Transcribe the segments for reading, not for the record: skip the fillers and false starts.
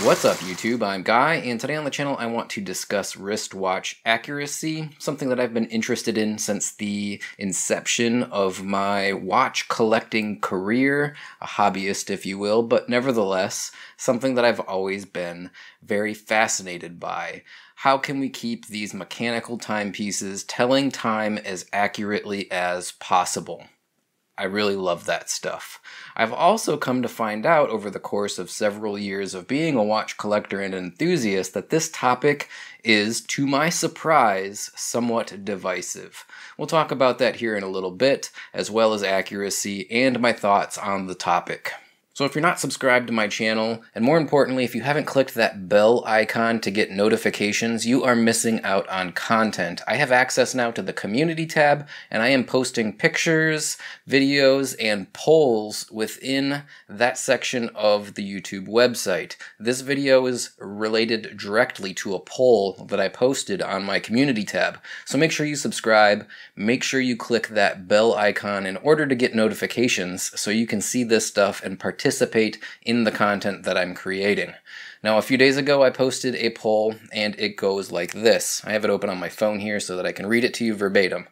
What's up YouTube, I'm Guy, and today on the channel I want to discuss wristwatch accuracy, something that I've been interested in since the inception of my watch collecting career, a hobbyist if you will, but nevertheless, something that I've always been very fascinated by. How can we keep these mechanical timepieces telling time as accurately as possible? I really love that stuff. I've also come to find out over the course of several years of being a watch collector and enthusiast that this topic is, to my surprise, somewhat divisive. We'll talk about that here in a little bit, as well as accuracy and my thoughts on the topic. So if you're not subscribed to my channel, and more importantly, if you haven't clicked that bell icon to get notifications, you are missing out on content. I have access now to the community tab, and I am posting pictures, videos, and polls within that section of the YouTube website. This video is related directly to a poll that I posted on my community tab. So make sure you subscribe, make sure you click that bell icon in order to get notifications so you can see this stuff and participate in the content that I'm creating. Now, a few days ago, I posted a poll, and it goes like this. I have it open on my phone here so that I can read it to you verbatim.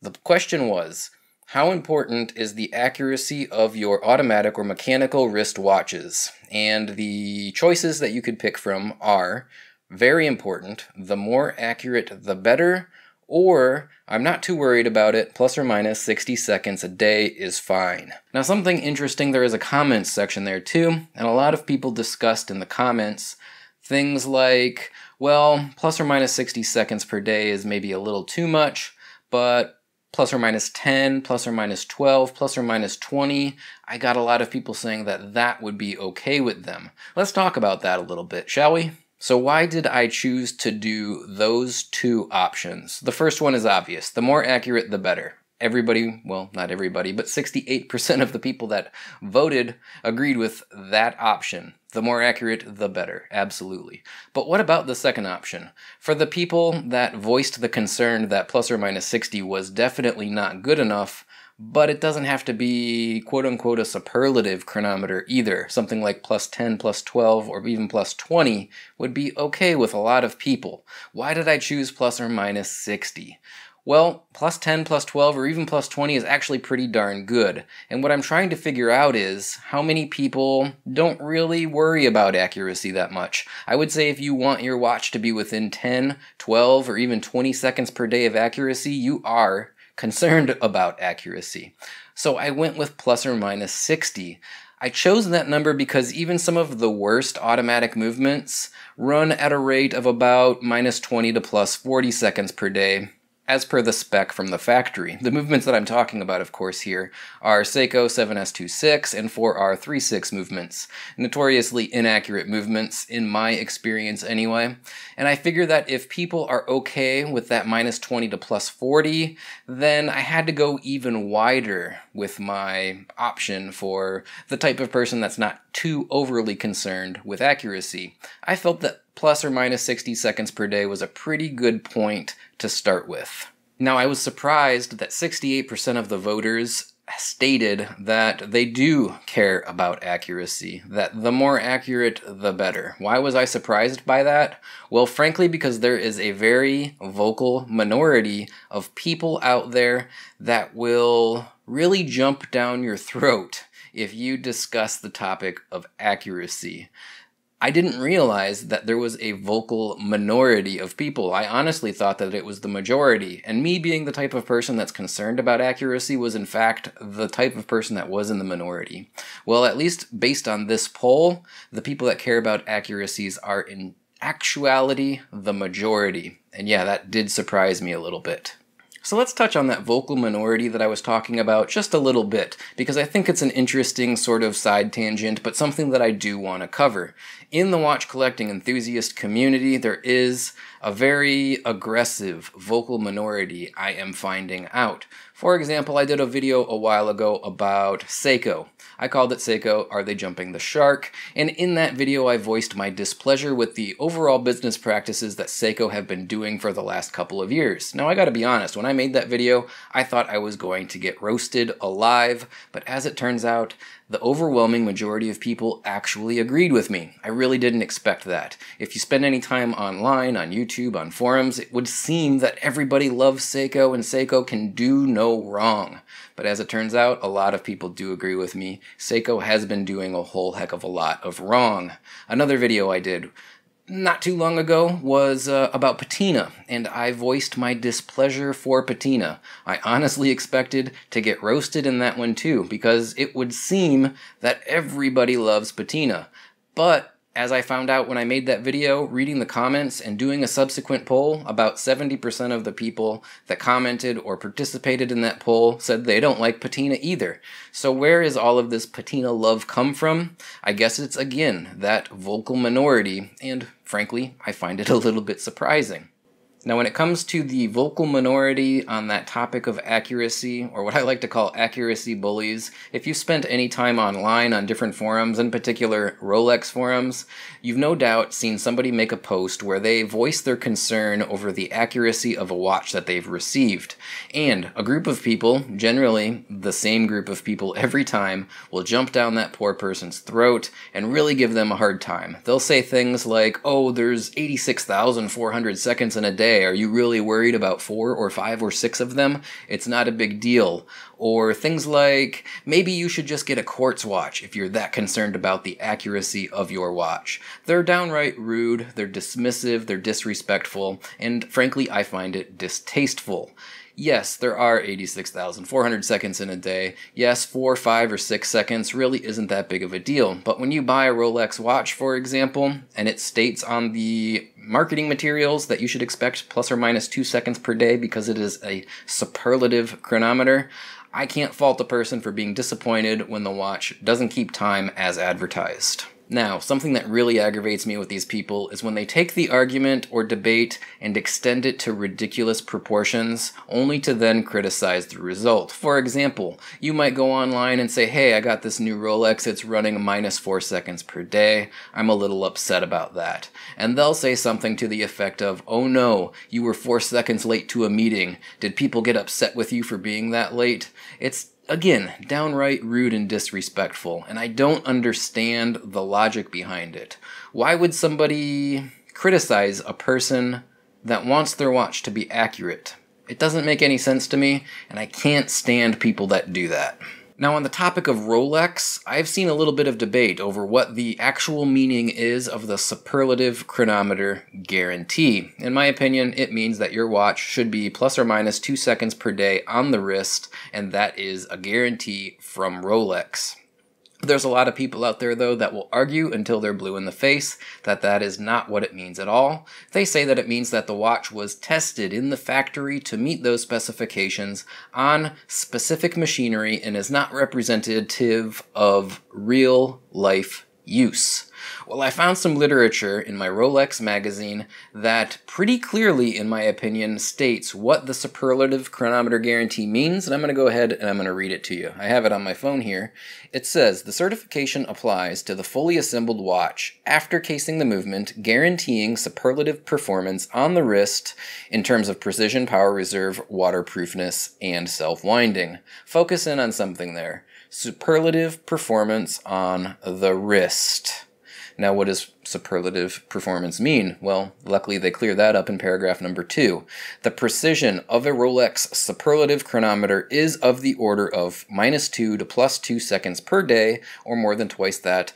The question was, how important is the accuracy of your automatic or mechanical wrist watches? And the choices that you could pick from are very important, the more accurate the better, or I'm not too worried about it, plus or minus 60 seconds a day is fine. Now, something interesting, there is a comments section there too, and a lot of people discussed in the comments things like, well, plus or minus 60 seconds per day is maybe a little too much, but plus or minus 10, plus or minus 12, plus or minus 20, I got a lot of people saying that that would be okay with them. Let's talk about that a little bit, shall we? So why did I choose to do those two options? The first one is obvious. The more accurate, the better. Everybody, well, not everybody, but 68% of the people that voted agreed with that option. The more accurate, the better. Absolutely. But what about the second option? For the people that voiced the concern that plus or minus 60 was definitely not good enough, but it doesn't have to be quote-unquote a superlative chronometer either. Something like plus 10, plus 12, or even plus 20 would be okay with a lot of people. Why did I choose plus or minus 60? Well, plus 10, plus 12, or even plus 20 is actually pretty darn good. And what I'm trying to figure out is how many people don't really worry about accuracy that much. I would say if you want your watch to be within 10, 12, or even 20 seconds per day of accuracy, you are concerned about accuracy. So I went with plus or minus 60. I chose that number because even some of the worst automatic movements run at a rate of about minus 20 to plus 40 seconds per day, as per the spec from the factory. The movements that I'm talking about, of course, here are Seiko 7S26 and 4R36 movements. Notoriously inaccurate movements, in my experience anyway. And I figure that if people are okay with that minus 20 to plus 40, then I had to go even wider with my option for the type of person that's not too overly concerned with accuracy. I felt that plus or minus 60 seconds per day was a pretty good point to start with. Now, I was surprised that 68% of the voters stated that they do care about accuracy, that the more accurate, the better. Why was I surprised by that? Well, frankly, because there is a very vocal minority of people out there that will really jump down your throat if you discuss the topic of accuracy. I didn't realize that there was a vocal minority of people. I honestly thought that it was the majority, and me being the type of person that's concerned about accuracy was in fact the type of person that was in the minority. Well, at least based on this poll, the people that care about accuracies are in actuality the majority. And yeah, that did surprise me a little bit. So let's touch on that vocal minority that I was talking about just a little bit, because I think it's an interesting sort of side tangent, but something that I do want to cover. In the watch collecting enthusiast community, there is a very aggressive vocal minority I am finding out. For example, I did a video a while ago about Seiko. I called it Seiko, Are They Jumping the Shark? And in that video I voiced my displeasure with the overall business practices that Seiko have been doing for the last couple of years. Now I gotta be honest, when I made that video, I thought I was going to get roasted alive, but as it turns out, The overwhelming majority of people actually agreed with me. I really didn't expect that. If you spend any time online, on YouTube, on forums, it would seem that everybody loves Seiko and Seiko can do no wrong. But as it turns out, a lot of people do agree with me. Seiko has been doing a whole heck of a lot of wrong. Another video I did not too long ago was about patina, and I voiced my displeasure for patina. I honestly expected to get roasted in that one too, because it would seem that everybody loves patina. But as I found out when I made that video, reading the comments and doing a subsequent poll, about 70% of the people that commented or participated in that poll said they don't like patina either. So where is all of this patina love come from? I guess it's, again, that vocal minority, and frankly, I find it a little bit surprising. Now, when it comes to the vocal minority on that topic of accuracy, or what I like to call accuracy bullies, if you've spent any time online on different forums, in particular Rolex forums, you've no doubt seen somebody make a post where they voice their concern over the accuracy of a watch that they've received. And a group of people, generally the same group of people every time, will jump down that poor person's throat and really give them a hard time. They'll say things like, oh, there's 86,400 seconds in a day. Are you really worried about 4 or 5 or 6 of them? It's not a big deal. Or things like, maybe you should just get a quartz watch if you're that concerned about the accuracy of your watch. They're downright rude, they're dismissive, they're disrespectful, and frankly, I find it distasteful. Yes, there are 86,400 seconds in a day. Yes, 4, 5, or 6 seconds really isn't that big of a deal. But when you buy a Rolex watch, for example, and it states on the marketing materials that you should expect plus or minus 2 seconds per day because it is a superlative chronometer, I can't fault a person for being disappointed when the watch doesn't keep time as advertised. Now, something that really aggravates me with these people is when they take the argument or debate and extend it to ridiculous proportions, only to then criticize the result. For example, you might go online and say, hey, I got this new Rolex, it's running minus 4 seconds per day. I'm a little upset about that. And they'll say something to the effect of, oh no, you were 4 seconds late to a meeting. Did people get upset with you for being that late? It's again, downright rude and disrespectful, and I don't understand the logic behind it. Why would somebody criticize a person that wants their watch to be accurate? It doesn't make any sense to me, and I can't stand people that do that. Now, on the topic of Rolex, I've seen a little bit of debate over what the actual meaning is of the superlative chronometer guarantee. In my opinion, it means that your watch should be plus or minus 2 seconds per day on the wrist, and that is a guarantee from Rolex. There's a lot of people out there, though, that will argue until they're blue in the face that that is not what it means at all. They say that it means that the watch was tested in the factory to meet those specifications on specific machinery and is not representative of real-life use. Well, I found some literature in my Rolex magazine that pretty clearly, in my opinion, states what the superlative chronometer guarantee means, and I'm going to go ahead and I'm going to read it to you. I have it on my phone here. It says, the certification applies to the fully assembled watch after casing the movement, guaranteeing superlative performance on the wrist in terms of precision, power reserve, waterproofness, and self-winding. Focus in on something there. Superlative performance on the wrist. Now, what does superlative performance mean? Well, luckily they clear that up in paragraph number 2. The precision of a Rolex superlative chronometer is of the order of -2 to +2 seconds per day, or more than twice that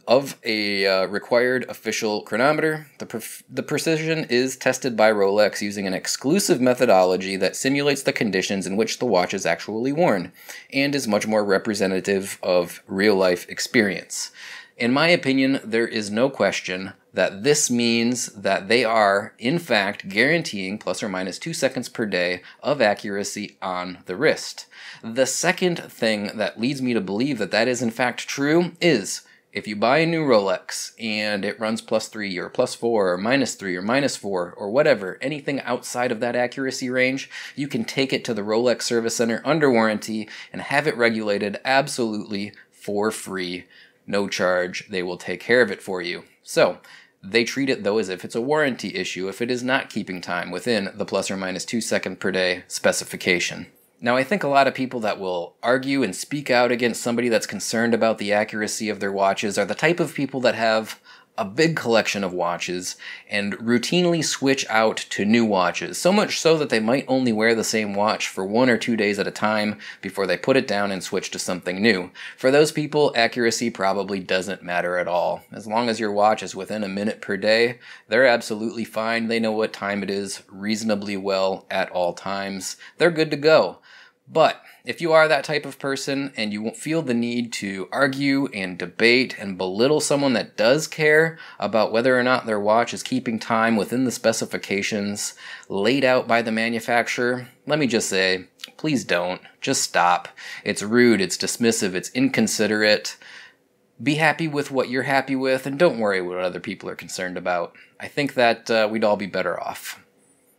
of a required official chronometer. The precision is tested by Rolex using an exclusive methodology that simulates the conditions in which the watch is actually worn, and is much more representative of real-life experience. In my opinion, there is no question that this means that they are, in fact, guaranteeing plus or minus 2 seconds per day of accuracy on the wrist. The second thing that leads me to believe that that is in fact true is, if you buy a new Rolex and it runs +3 or +4 or -3 or -4 or whatever, anything outside of that accuracy range, you can take it to the Rolex Service Center under warranty and have it regulated absolutely for free. No charge, they will take care of it for you. So, they treat it though as if it's a warranty issue if it is not keeping time within the plus or minus 2 second per day specification. Now, I think a lot of people that will argue and speak out against somebody that's concerned about the accuracy of their watches are the type of people that have a big collection of watches and routinely switch out to new watches, so much so that they might only wear the same watch for 1 or 2 days at a time before they put it down and switch to something new. For those people, accuracy probably doesn't matter at all. As long as your watch is within a minute per day, they're absolutely fine. They know what time it is reasonably well at all times. They're good to go. But if you are that type of person and you won't feel the need to argue and debate and belittle someone that does care about whether or not their watch is keeping time within the specifications laid out by the manufacturer, let me just say, please don't. Just stop. It's rude, it's dismissive, it's inconsiderate. Be happy with what you're happy with and don't worry what other people are concerned about. I think that we'd all be better off.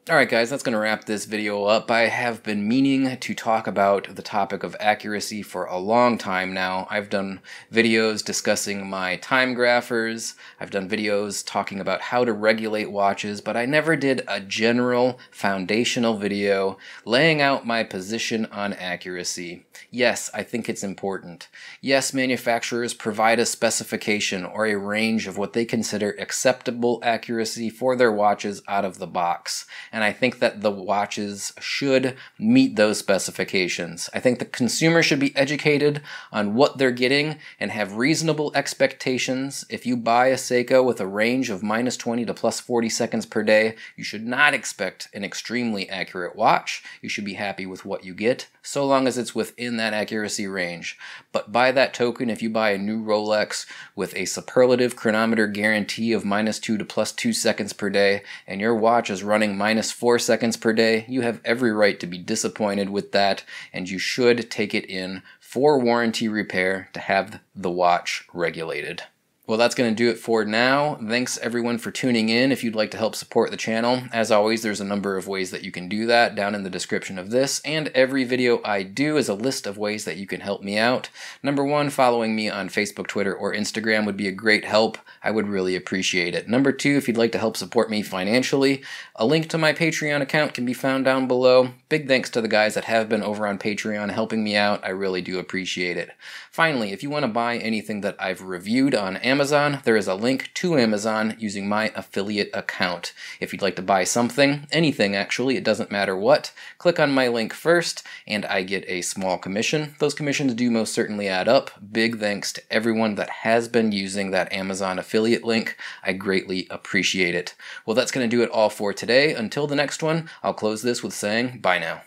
Alright guys, that's going to wrap this video up. I have been meaning to talk about the topic of accuracy for a long time now. I've done videos discussing my time graphers, I've done videos talking about how to regulate watches, but I never did a general foundational video laying out my position on accuracy. Yes, I think it's important. Yes, manufacturers provide a specification or a range of what they consider acceptable accuracy for their watches out of the box. And I think that the watches should meet those specifications. I think the consumer should be educated on what they're getting and have reasonable expectations. If you buy a Seiko with a range of -20 to +40 seconds per day, you should not expect an extremely accurate watch. You should be happy with what you get, so long as it's within that accuracy range. But by that token, if you buy a new Rolex with a superlative chronometer guarantee of -2 to +2 seconds per day, and your watch is running -4 seconds per day, you have every right to be disappointed with that, and you should take it in for warranty repair to have the watch regulated. Well, that's going to do it for now. Thanks everyone for tuning in. If you'd like to help support the channel, as always, there's a number of ways that you can do that down in the description of this, and every video I do is a list of ways that you can help me out. Number one, following me on Facebook, Twitter, or Instagram would be a great help. I would really appreciate it. Number two, if you'd like to help support me financially, a link to my Patreon account can be found down below. Big thanks to the guys that have been over on Patreon helping me out. I really do appreciate it. Finally, if you want to buy anything that I've reviewed on Amazon, there is a link to Amazon using my affiliate account. If you'd like to buy something, anything actually, it doesn't matter what, click on my link first and I get a small commission. Those commissions do most certainly add up. Big thanks to everyone that has been using that Amazon affiliate link. I greatly appreciate it. Well, that's going to do it all for today. Until the next one, I'll close this with saying bye now.